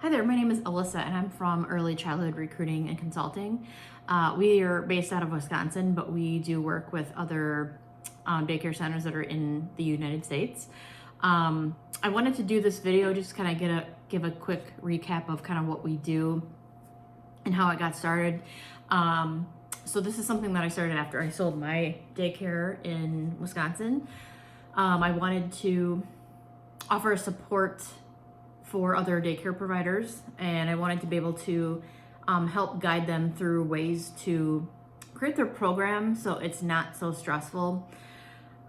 Hi there, my name is Alyssa and I'm from Early Childhood Recruiting and Consulting. We are based out of Wisconsin, but we do work with other daycare centers that are in the United States. I wanted to do this video just kind of give a quick recap of kind of what we do and how it got started. So this is something that I started after I sold my daycare in Wisconsin. I wanted to offer support for other daycare providers, and I wanted to be able to help guide them through ways to create their program so it's not so stressful.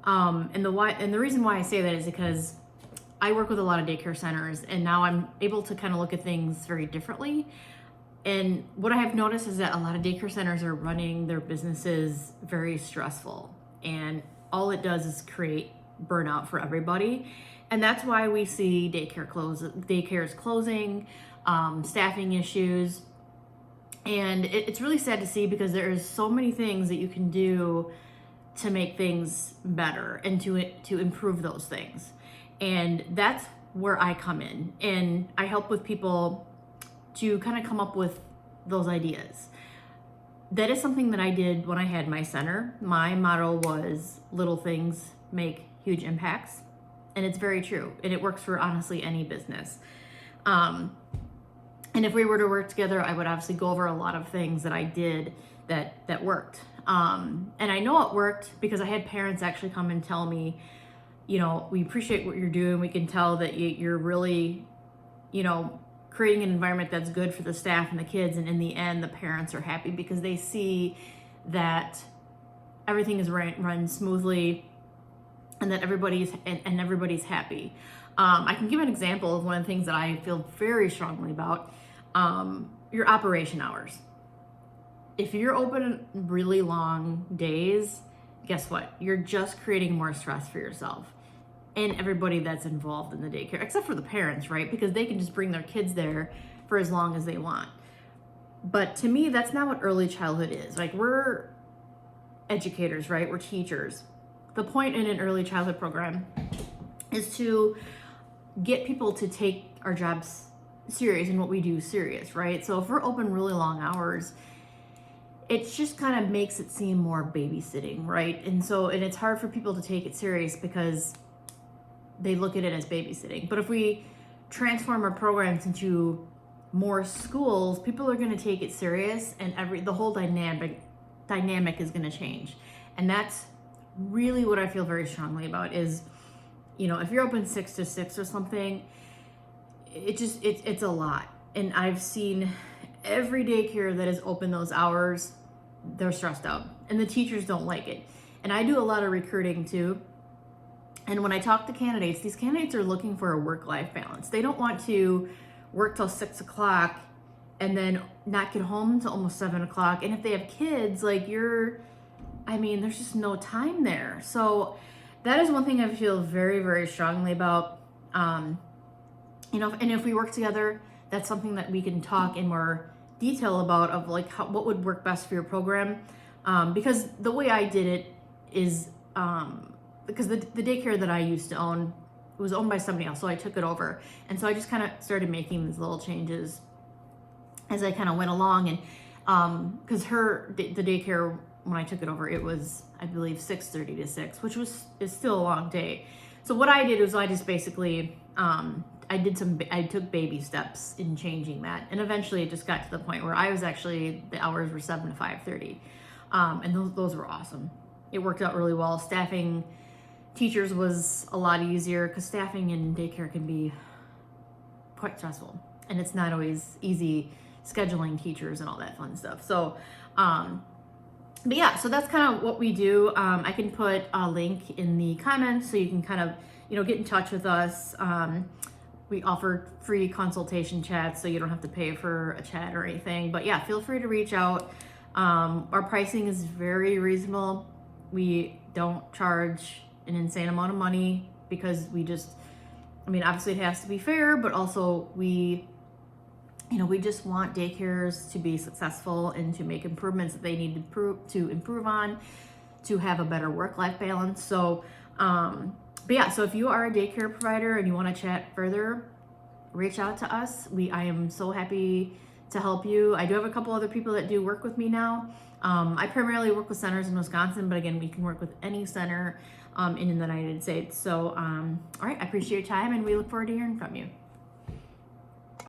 And the reason why I say that is because I work with a lot of daycare centers, and now I'm able to kind of look at things very differently. And what I have noticed is that a lot of daycare centers are running their businesses very stressful, and all it does is create burnout for everybody. And that's why we see daycares closing, staffing issues. And it's really sad to see because there's so many things that you can do to make things better and to improve those things. And that's where I come in, and I help with people to kind of come up with those ideas. That is something that I did when I had my center. My motto was little things make huge impacts. And it's very true. And it works for honestly any business. And if we were to work together, I would obviously go over a lot of things that I did that worked. And I know it worked because I had parents actually come and tell me, we appreciate what you're doing. We can tell that you're really, creating an environment that's good for the staff and the kids. And in the end, the parents are happy because they see that everything is run smoothly and that everybody's happy. I can give an example of one of the things that I feel very strongly about, your operation hours. If you're open really long days, guess what? You're just creating more stress for yourself and everybody that's involved in the daycare, except for the parents, right? Because they can just bring their kids there for as long as they want. But to me, that's not what early childhood is. Like, we're educators, right? We're teachers. The point in an early childhood program is to get people to take our jobs serious and what we do serious, right? So if we're open really long hours, it just kind of makes it seem more babysitting, right? And it's hard for people to take it serious because they look at it as babysitting. But if we transform our programs into more schools, people are going to take it serious, and the whole dynamic is going to change. And that's really what I feel very strongly about is, if you're open 6 to 6 or something, it's a lot. And I've seen every daycare that is open those hours, they're stressed out and the teachers don't like it. And I do a lot of recruiting too. And when I talk to candidates, these candidates are looking for a work-life balance. They don't want to work till 6 o'clock and then not get home until almost 7 o'clock. And if they have kids, there's just no time there. So that is one thing I feel very, very strongly about. And if we work together, that's something that we can talk in more detail about of what would work best for your program. Because the way I did it is, because the daycare that I used to own was owned by somebody else. So I took it over. And so I just kind of started making these little changes as I kind of went along. And because the daycare, when I took it over, it was, I believe, 6:30 to 6, which is still a long day. So what I did was I just basically, I took baby steps in changing that. And eventually it just got to the point where the hours were 7 to 5:30. And those were awesome. It worked out really well. Staffing teachers was a lot easier because staffing in daycare can be quite stressful. And it's not always easy scheduling teachers and all that fun stuff. So, but yeah, so that's kind of what we do. I can put a link in the comments so you can kind of, get in touch with us. We offer free consultation chats, so you don't have to pay for a chat or anything. But yeah, feel free to reach out. Our pricing is very reasonable. We don't charge an insane amount of money because obviously it has to be fair, but also we just want daycares to be successful and to make improvements that they need to improve on, to have a better work-life balance. So, but yeah, so if you are a daycare provider and you want to chat further, reach out to us. I am so happy to help you. I do have a couple other people that do work with me now. I primarily work with centers in Wisconsin, but again, we can work with any center in the United States. So, all right, I appreciate your time, and we look forward to hearing from you.